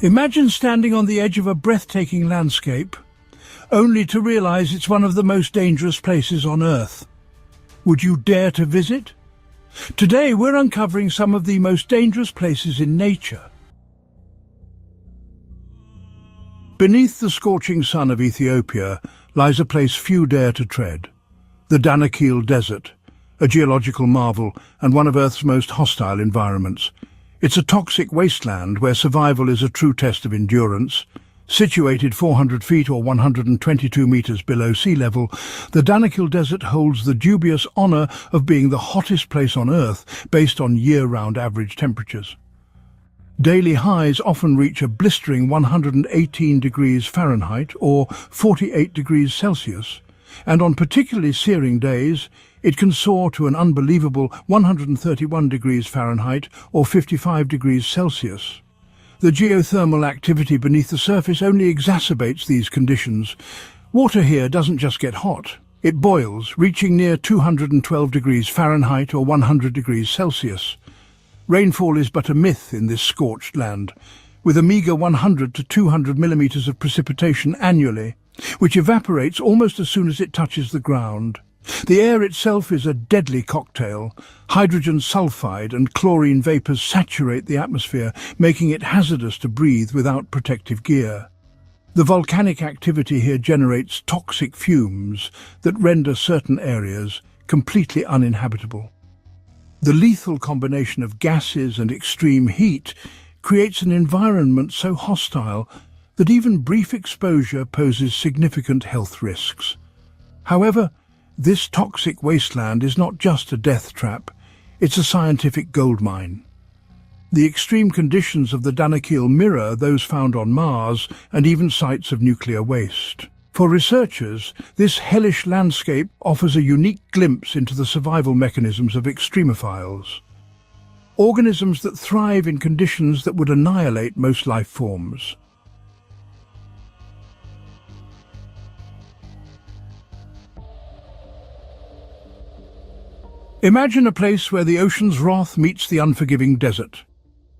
Imagine standing on the edge of a breathtaking landscape, only to realize it's one of the most dangerous places on Earth. Would you dare to visit? Today we're uncovering some of the most dangerous places in nature. Beneath the scorching sun of Ethiopia lies a place few dare to tread. The Danakil Desert, a geological marvel and one of Earth's most hostile environments. It's a toxic wasteland where survival is a true test of endurance. Situated 400 feet or 122 meters below sea level, the Danakil Desert holds the dubious honor of being the hottest place on Earth based on year-round average temperatures. Daily highs often reach a blistering 118 degrees Fahrenheit or 48 degrees Celsius, and on particularly searing days, it can soar to an unbelievable 131 degrees Fahrenheit or 55 degrees Celsius. The geothermal activity beneath the surface only exacerbates these conditions. Water here doesn't just get hot, it boils, reaching near 212 degrees Fahrenheit or 100 degrees Celsius. Rainfall is but a myth in this scorched land, with a meagre 100 to 200 millimeters of precipitation annually, which evaporates almost as soon as it touches the ground. The air itself is a deadly cocktail. Hydrogen sulfide and chlorine vapors saturate the atmosphere, making it hazardous to breathe without protective gear. The volcanic activity here generates toxic fumes that render certain areas completely uninhabitable. The lethal combination of gases and extreme heat creates an environment so hostile that even brief exposure poses significant health risks. However, this toxic wasteland is not just a death trap, it's a scientific goldmine. The extreme conditions of the Danakil mirror those found on Mars and even sites of nuclear waste. For researchers, this hellish landscape offers a unique glimpse into the survival mechanisms of extremophiles, organisms that thrive in conditions that would annihilate most life forms. Imagine a place where the ocean's wrath meets the unforgiving desert.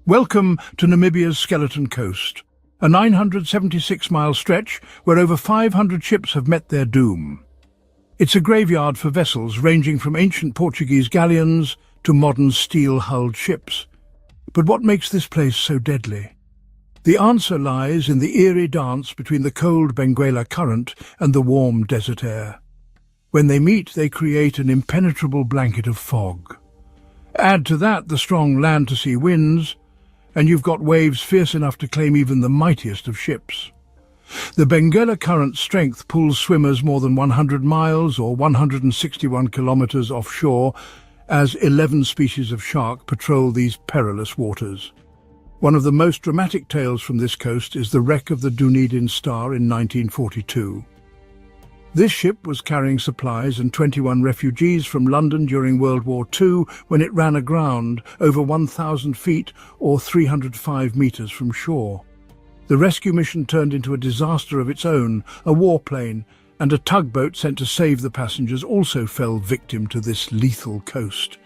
Welcome to Namibia's Skeleton Coast, a 976-mile stretch where over 500 ships have met their doom. It's a graveyard for vessels ranging from ancient Portuguese galleons to modern steel-hulled ships. But what makes this place so deadly? The answer lies in the eerie dance between the cold Benguela Current and the warm desert air. When they meet, they create an impenetrable blanket of fog. Add to that the strong land-to-sea winds, and you've got waves fierce enough to claim even the mightiest of ships. The Benguela Current's strength pulls swimmers more than 100 miles or 161 kilometers offshore as 11 species of shark patrol these perilous waters. One of the most dramatic tales from this coast is the wreck of the Dunedin Star in 1942. This ship was carrying supplies and 21 refugees from London during World War II when it ran aground over 1,000 feet or 305 meters from shore. The rescue mission turned into a disaster of its own. A warplane and a tugboat sent to save the passengers also fell victim to this lethal coast.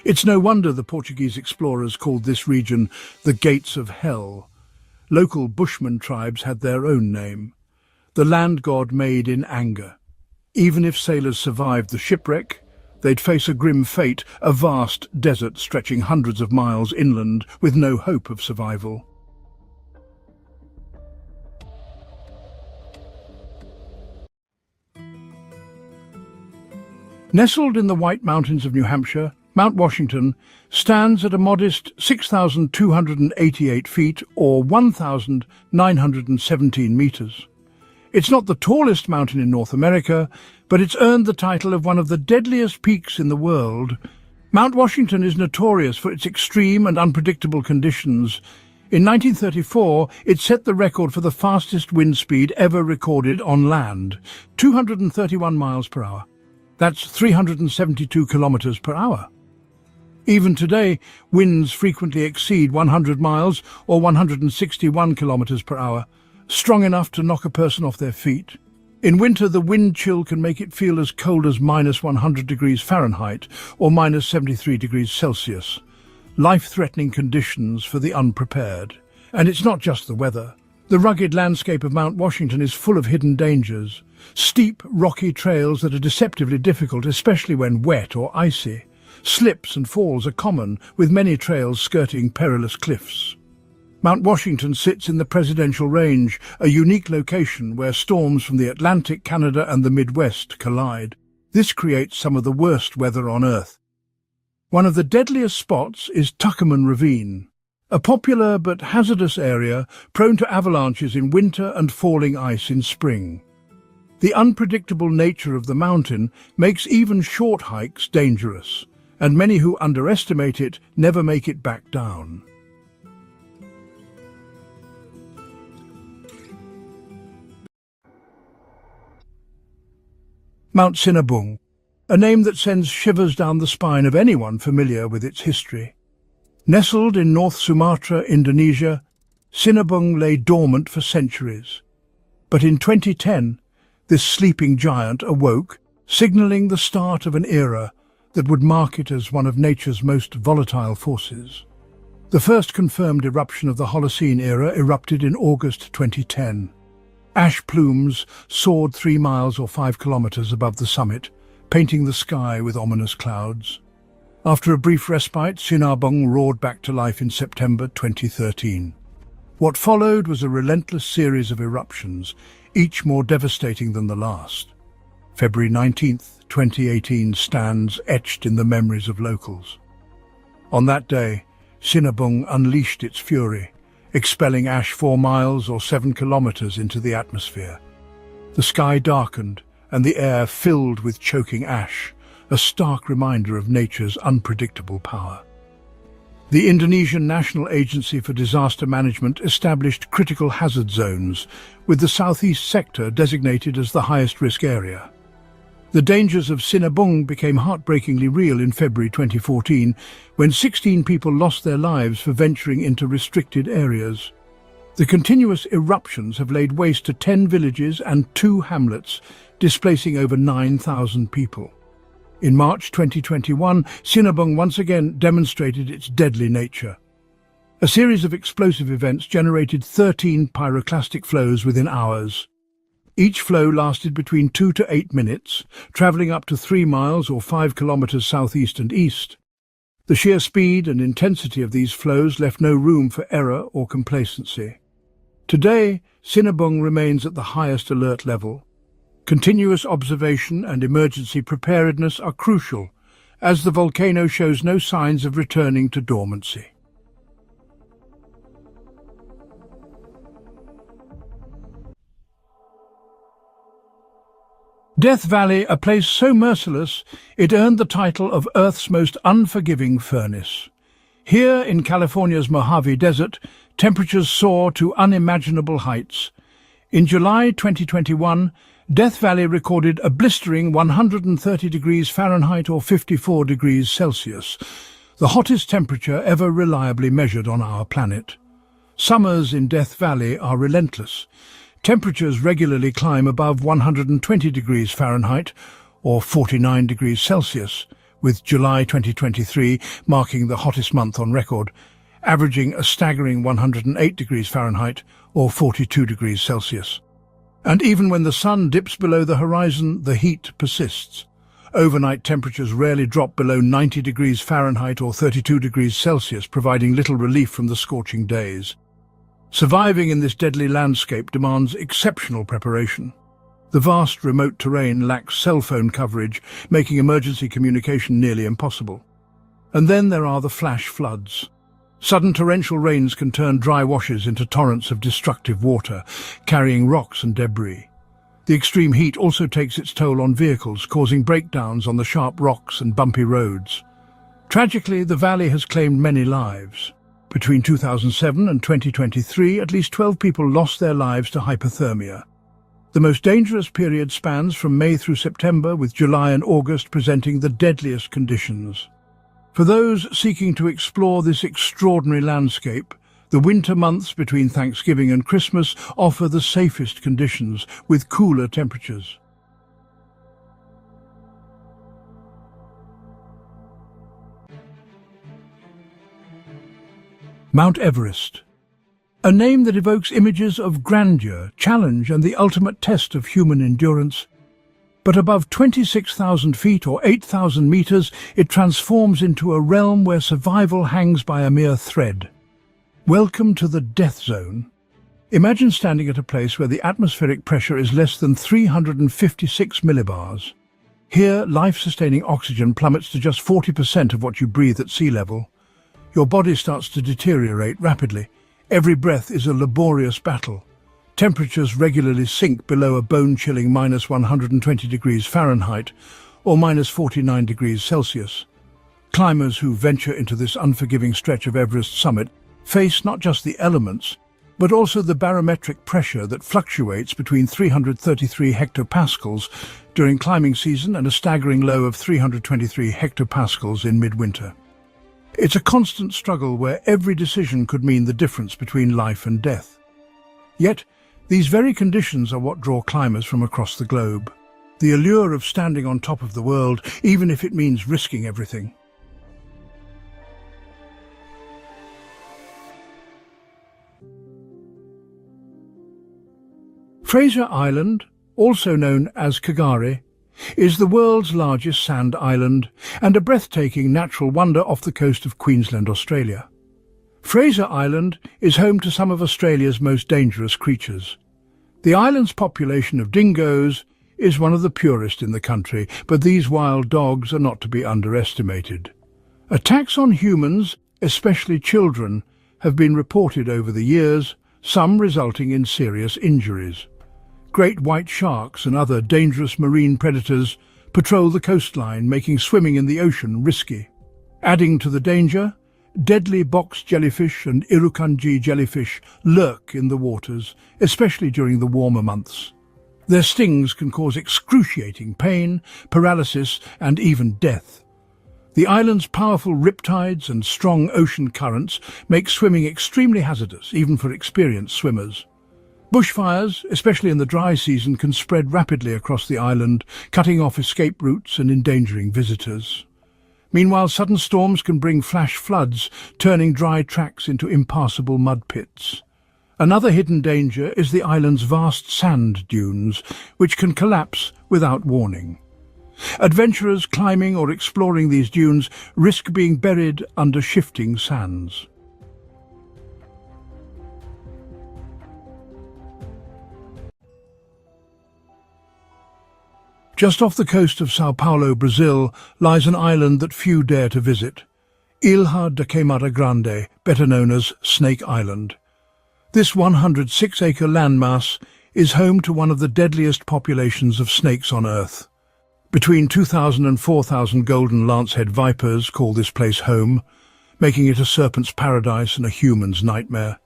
It's no wonder the Portuguese explorers called this region the Gates of Hell. Local Bushman tribes had their own name. The land god made in anger. Even if sailors survived the shipwreck, they'd face a grim fate, a vast desert stretching hundreds of miles inland with no hope of survival. Nestled in the White Mountains of New Hampshire, Mount Washington stands at a modest 6,288 feet or 1,917 meters. It's not the tallest mountain in North America, but it's earned the title of one of the deadliest peaks in the world. Mount Washington is notorious for its extreme and unpredictable conditions. In 1934, it set the record for the fastest wind speed ever recorded on land, 231 miles per hour. That's 372 kilometers per hour. Even today, winds frequently exceed 100 miles or 161 kilometers per hour. Strong enough to knock a person off their feet. In winter, the wind chill can make it feel as cold as minus 100 degrees Fahrenheit or minus 73 degrees Celsius. Life-threatening conditions for the unprepared. And it's not just the weather. The rugged landscape of Mount Washington is full of hidden dangers. Steep, rocky trails that are deceptively difficult, especially when wet or icy. Slips and falls are common, with many trails skirting perilous cliffs. Mount Washington sits in the Presidential Range, a unique location where storms from the Atlantic, Canada and the Midwest collide. This creates some of the worst weather on Earth. One of the deadliest spots is Tuckerman Ravine, a popular but hazardous area prone to avalanches in winter and falling ice in spring. The unpredictable nature of the mountain makes even short hikes dangerous, and many who underestimate it never make it back down. Mount Sinabung, a name that sends shivers down the spine of anyone familiar with its history. Nestled in North Sumatra, Indonesia, Sinabung lay dormant for centuries. But in 2010, this sleeping giant awoke, signalling the start of an era that would mark it as one of nature's most volatile forces. The first confirmed eruption of the Holocene era erupted in August 2010. Ash plumes soared 3 miles or 5 kilometers above the summit, painting the sky with ominous clouds. After a brief respite, Sinabung roared back to life in September 2013. What followed was a relentless series of eruptions, each more devastating than the last. February 19th, 2018 stands etched in the memories of locals. On that day, Sinabung unleashed its fury, expelling ash 4 miles or 7 kilometers into the atmosphere. The sky darkened and the air filled with choking ash, a stark reminder of nature's unpredictable power. The Indonesian National Agency for Disaster Management established critical hazard zones, with the southeast sector designated as the highest risk area. The dangers of Sinabung became heartbreakingly real in February 2014, when 16 people lost their lives for venturing into restricted areas. The continuous eruptions have laid waste to 10 villages and 2 hamlets, displacing over 9,000 people. In March 2021, Sinabung once again demonstrated its deadly nature. A series of explosive events generated 13 pyroclastic flows within hours. Each flow lasted between 2 to 8 minutes, travelling up to 3 miles or 5 kilometers southeast and east. The sheer speed and intensity of these flows left no room for error or complacency. Today, Sinabung remains at the highest alert level. Continuous observation and emergency preparedness are crucial, as the volcano shows no signs of returning to dormancy. Death Valley, a place so merciless, it earned the title of Earth's most unforgiving furnace. Here in California's Mojave Desert, temperatures soar to unimaginable heights. In July 2021, Death Valley recorded a blistering 130 degrees Fahrenheit or 54 degrees Celsius, the hottest temperature ever reliably measured on our planet. Summers in Death Valley are relentless. Temperatures regularly climb above 120 degrees Fahrenheit or 49 degrees Celsius, with July 2023 marking the hottest month on record, averaging a staggering 108 degrees Fahrenheit or 42 degrees Celsius. And even when the sun dips below the horizon, the heat persists. Overnight temperatures rarely drop below 90 degrees Fahrenheit or 32 degrees Celsius, providing little relief from the scorching days. Surviving in this deadly landscape demands exceptional preparation. The vast remote terrain lacks cell phone coverage, making emergency communication nearly impossible. And then there are the flash floods. Sudden torrential rains can turn dry washes into torrents of destructive water, carrying rocks and debris. The extreme heat also takes its toll on vehicles, causing breakdowns on the sharp rocks and bumpy roads. Tragically, the valley has claimed many lives. Between 2007 and 2023, at least 12 people lost their lives to hypothermia. The most dangerous period spans from May through September, with July and August presenting the deadliest conditions. For those seeking to explore this extraordinary landscape, the winter months between Thanksgiving and Christmas offer the safest conditions, with cooler temperatures. Mount Everest. A name that evokes images of grandeur, challenge, and the ultimate test of human endurance. But above 26,000 feet or 8,000 meters, it transforms into a realm where survival hangs by a mere thread. Welcome to the death zone. Imagine standing at a place where the atmospheric pressure is less than 356 millibars. Here, life-sustaining oxygen plummets to just 40% of what you breathe at sea level. Your body starts to deteriorate rapidly. Every breath is a laborious battle. Temperatures regularly sink below a bone-chilling minus 120 degrees Fahrenheit or minus 49 degrees Celsius. Climbers who venture into this unforgiving stretch of Everest summit face not just the elements, but also the barometric pressure that fluctuates between 333 hectopascals during climbing season and a staggering low of 323 hectopascals in midwinter. It's a constant struggle where every decision could mean the difference between life and death. Yet, these very conditions are what draw climbers from across the globe. The allure of standing on top of the world, even if it means risking everything. Fraser Island, also known as Kagare, is the world's largest sand island and a breathtaking natural wonder off the coast of Queensland, Australia. Fraser Island is home to some of Australia's most dangerous creatures. The island's population of dingoes is one of the purest in the country, but these wild dogs are not to be underestimated. Attacks on humans, especially children, have been reported over the years, some resulting in serious injuries. Great white sharks and other dangerous marine predators patrol the coastline, making swimming in the ocean risky. Adding to the danger, deadly box jellyfish and irukandji jellyfish lurk in the waters, especially during the warmer months. Their stings can cause excruciating pain, paralysis, and even death. The island's powerful riptides and strong ocean currents make swimming extremely hazardous, even for experienced swimmers. Bushfires, especially in the dry season, can spread rapidly across the island, cutting off escape routes and endangering visitors. Meanwhile, sudden storms can bring flash floods, turning dry tracks into impassable mud pits. Another hidden danger is the island's vast sand dunes, which can collapse without warning. Adventurers climbing or exploring these dunes risk being buried under shifting sands. Just off the coast of Sao Paulo, Brazil, lies an island that few dare to visit, Ilha da Queimada Grande, better known as Snake Island. This 106-acre landmass is home to one of the deadliest populations of snakes on Earth. Between 2,000 and 4,000 golden lancehead vipers call this place home, making it a serpent's paradise and a human's nightmare.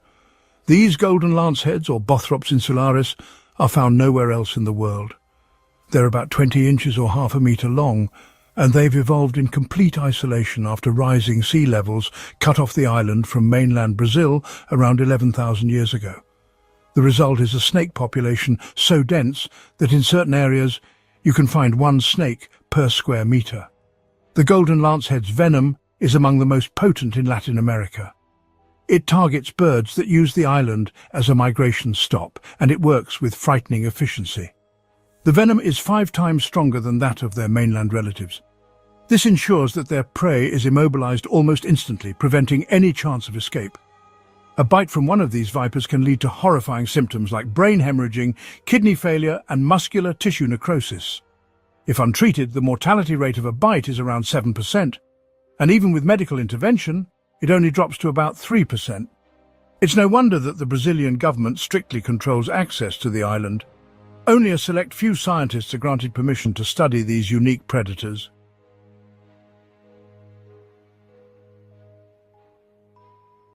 These golden lanceheads, or Bothrops insularis, are found nowhere else in the world. They're about 20 inches or half a metre long, and they've evolved in complete isolation after rising sea levels cut off the island from mainland Brazil around 11,000 years ago. The result is a snake population so dense that in certain areas you can find one snake per square metre. The golden lancehead's venom is among the most potent in Latin America. It targets birds that use the island as a migration stop, and it works with frightening efficiency. The venom is 5 times stronger than that of their mainland relatives. This ensures that their prey is immobilized almost instantly, preventing any chance of escape. A bite from one of these vipers can lead to horrifying symptoms like brain hemorrhaging, kidney failure, and muscular tissue necrosis. If untreated, the mortality rate of a bite is around 7%, and even with medical intervention, it only drops to about 3%. It's no wonder that the Brazilian government strictly controls access to the island. Only a select few scientists are granted permission to study these unique predators.